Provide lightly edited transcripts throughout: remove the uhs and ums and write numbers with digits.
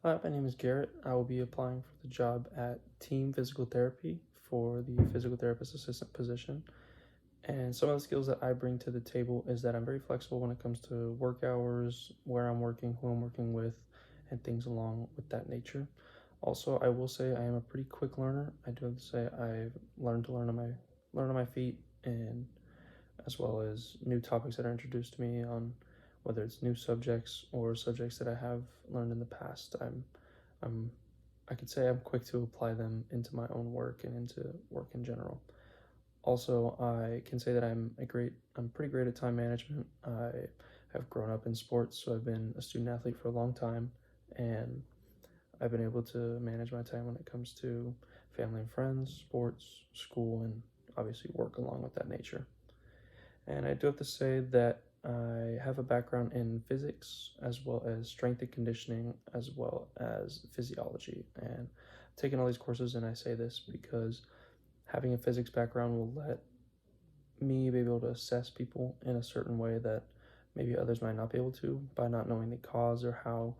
Hi, my name is Garrett. I will be applying for the job at Team Physical Therapy for the physical therapist assistant position. And some of the skills that I bring to the table is that I'm very flexible when it comes to work hours, where I'm working, who I'm working with, and things along with that nature. Also, I will say I am a pretty quick learner. I do have to say I've learned to learn on my feet, and as well as new topics that are introduced to me on whether it's new subjects or subjects that I have learned in the past. I'm I could say I'm quick to apply them into my own work and into work in general. Also, I can say that I'm pretty great at time management. I have grown up in sports, so I've been a student athlete for a long time, and I've been able to manage my time when it comes to family and friends, sports, school, and obviously work along with that nature. And I do have to say that I have a background in physics as well as strength and conditioning as well as physiology. And I've taken all these courses, and I say this because having a physics background will let me be able to assess people in a certain way that maybe others might not be able to by not knowing the cause or how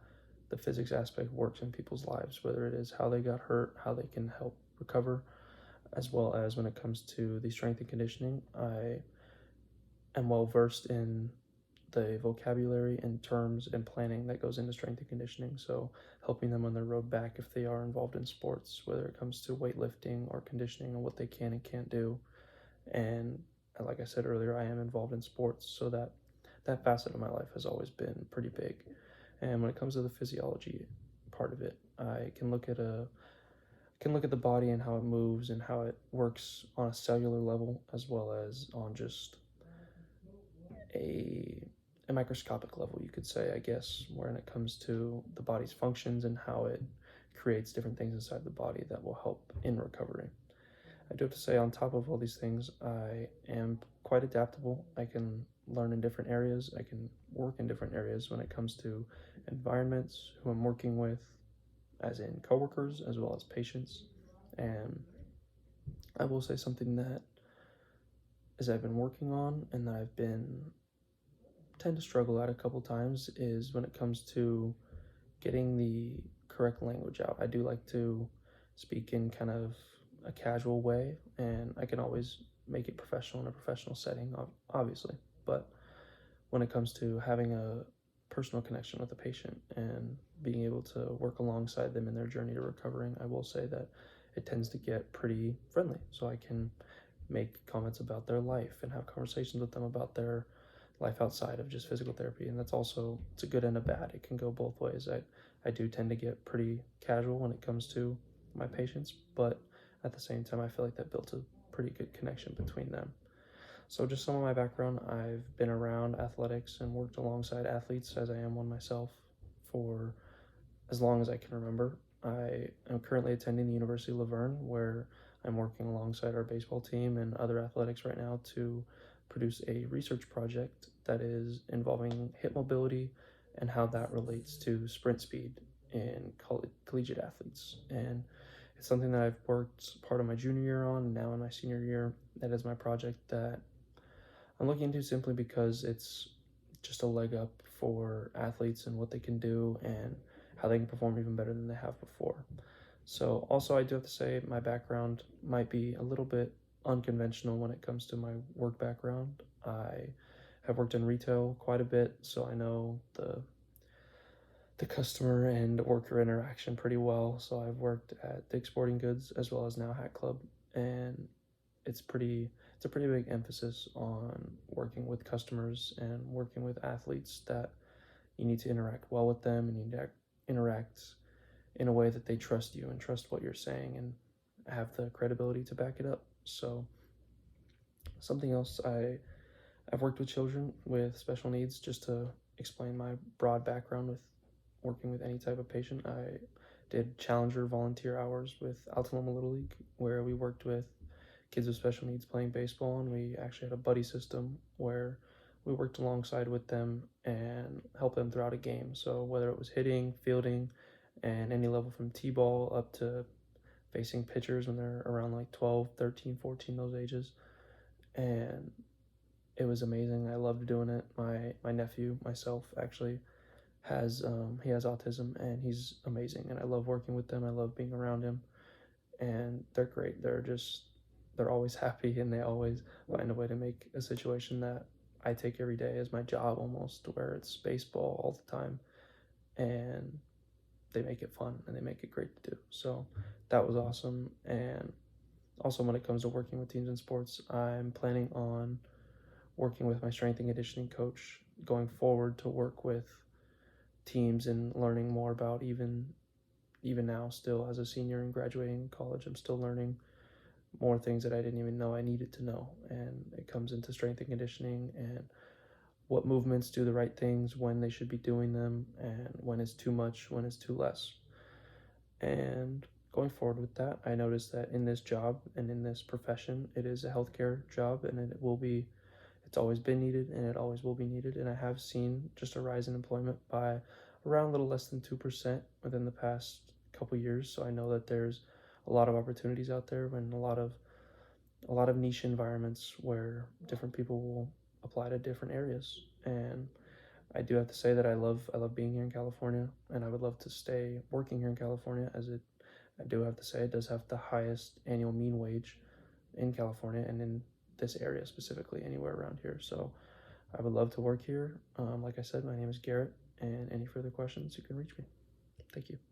the physics aspect works in people's lives, whether it is how they got hurt, how they can help recover, as well as when it comes to the strength and conditioning. I am well versed in the vocabulary and terms and planning that goes into strength and conditioning. So helping them on their road back if they are involved in sports, whether it comes to weightlifting or conditioning and what they can and can't do. And like I said earlier, I am involved in sports, so that facet of my life has always been pretty big. And when it comes to the physiology part of it, I can look at the body and how it moves and how it works on a cellular level as well as on just a a microscopic level, you could say, I guess, when it comes to the body's functions and how it creates different things inside the body that will help in recovery. I do have to say, on top of all these things, I am quite adaptable. I can learn in different areas, I can work in different areas when it comes to environments, who I'm working with, as in coworkers, as well as patients. And I will say something that as I've been working on and that I've been tend to struggle at a couple times is when it comes to getting the correct language out. I do like to speak in kind of a casual way, and I can always make it professional in a professional setting, obviously. But when it comes to having a personal connection with a patient and being able to work alongside them in their journey to recovering, I will say that it tends to get pretty friendly. So I can make comments about their life and have conversations with them about their life outside of just physical therapy. And that's also, it's a good and a bad. It can go both ways. I do tend to get pretty casual when it comes to my patients, but at the same time, I feel like that built a pretty good connection between them. So just some of my background, I've been around athletics and worked alongside athletes as I am one myself for as long as I can remember. I am currently attending the University of Laverne, where I'm working alongside our baseball team and other athletics right now to produce a research project that is involving hip mobility and how that relates to sprint speed in collegiate athletes. And it's something that I've worked part of my junior year on, and now in my senior year. That is my project that I'm looking into simply because it's just a leg up for athletes and what they can do and how they can perform even better than they have before. So, also, I do have to say my background might be a little bit unconventional when it comes to my work background. I have worked in retail quite a bit, so I know the customer and worker interaction pretty well. So I've worked at Dick's Sporting Goods as well as now Hat Club, and it's a pretty big emphasis on working with customers and working with athletes that you need to interact well with them and you need to interact in a way that they trust you and trust what you're saying and have the credibility to back it up. So something else, I've worked with children with special needs. Just to explain my broad background with working with any type of patient, I did Challenger volunteer hours with Altaloma Little League, where we worked with kids with special needs playing baseball, and we actually had a buddy system where we worked alongside with them and helped them throughout a game. So whether it was hitting, fielding, and any level from t-ball up to facing pitchers when they're around like 12, 13, 14, those ages. And it was amazing. I loved doing it. My nephew, myself, actually he has autism, and he's amazing, and I love working with them. I love being around him, and they're great. They're always happy, and they always find a way to make a situation that I take every day as my job almost, where it's baseball all the time, and they make it fun and they make it great to do. So that was awesome. And also, when it comes to working with teams in sports, I'm planning on working with my strength and conditioning coach going forward to work with teams and learning more about even now, still as a senior and graduating college, I'm still learning more things that I didn't even know I needed to know. And it comes into strength and conditioning and what movements do the right things, when they should be doing them, and when it's too much, when it's too less. And going forward with that, I noticed that in this job and in this profession, it is a healthcare job, and it's always been needed, and it always will be needed. And I have seen just a rise in employment by around a little less than 2% within the past couple years. So I know that there's a lot of opportunities out there, and a lot of niche environments where different people will apply to different areas. And I do have to say that I love being here in California, and I would love to stay working here in California, as I do have to say it does have the highest annual mean wage in California, and in this area specifically, anywhere around here. So I would love to work here. Like I said, my name is Garrett, and any further questions, you can reach me. Thank you.